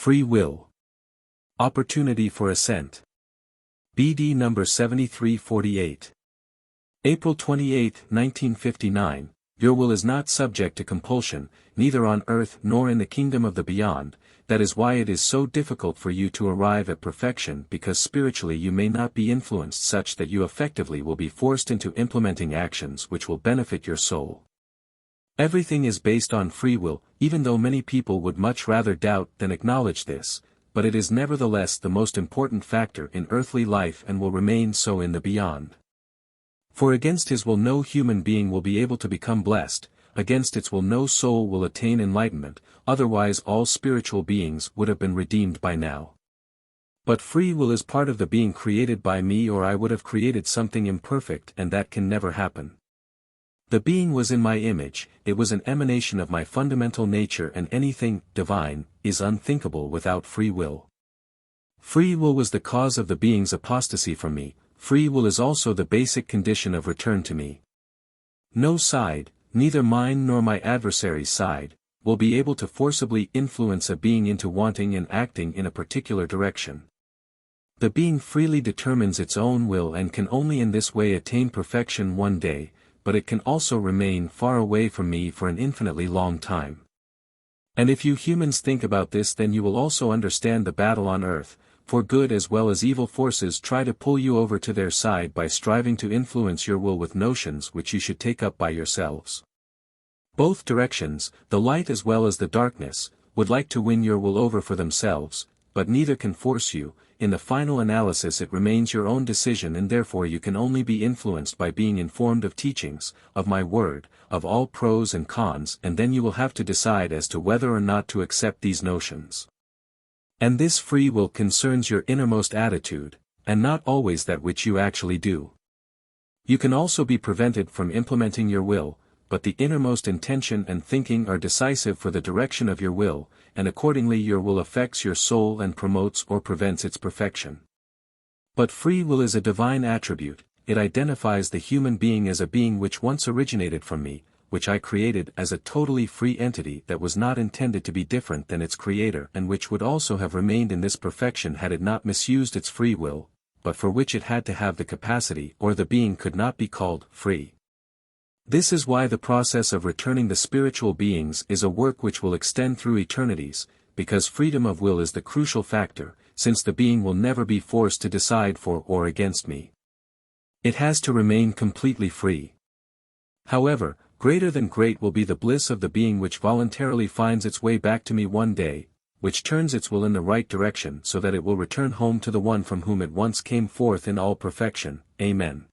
Free will. Opportunity for ascent. BD number 7348. April 28, 1959. Your will is not subject to compulsion, neither on earth nor in the kingdom of the beyond. That is why it is so difficult for you to arrive at perfection, because spiritually you may not be influenced such that you effectively will be forced into implementing actions which will benefit your soul. Everything is based on free will, even though many people would much rather doubt than acknowledge this, but it is nevertheless the most important factor in earthly life and will remain so in the beyond. For against his will no human being will be able to become blessed, against its will no soul will attain enlightenment, otherwise all spiritual beings would have been redeemed by now. But free will is part of the being created by me, or I would have created something imperfect, and that can never happen. The being was in my image, it was an emanation of my fundamental nature, and anything divine is unthinkable without free will. Free will was the cause of the being's apostasy from me. Free will is also the basic condition of return to me. No side, neither mine nor my adversary's side, will be able to forcibly influence a being into wanting and acting in a particular direction. The being freely determines its own will and can only in this way attain perfection one day, but it can also remain far away from me for an infinitely long time. And if you humans think about this, then you will also understand the battle on earth, for good as well as evil forces try to pull you over to their side by striving to influence your will with notions which you should take up by yourselves. Both directions, the light as well as the darkness, would like to win your will over for themselves, but neither can force you. In the final analysis it remains your own decision, and therefore you can only be influenced by being informed of teachings, of my word, of all pros and cons, and then you will have to decide as to whether or not to accept these notions. And this free will concerns your innermost attitude, and not always that which you actually do. You can also be prevented from implementing your will, but the innermost intention and thinking are decisive for the direction of your will, and accordingly your will affects your soul and promotes or prevents its perfection. But free will is a divine attribute, it identifies the human being as a being which once originated from me, which I created as a totally free entity that was not intended to be different than its creator, and which would also have remained in this perfection had it not misused its free will, but for which it had to have the capacity, or the being could not be called free. This is why the process of returning the spiritual beings is a work which will extend through eternities, because freedom of will is the crucial factor, since the being will never be forced to decide for or against me. It has to remain completely free. However, greater than great will be the bliss of the being which voluntarily finds its way back to me one day, which turns its will in the right direction so that it will return home to the one from whom it once came forth in all perfection. Amen.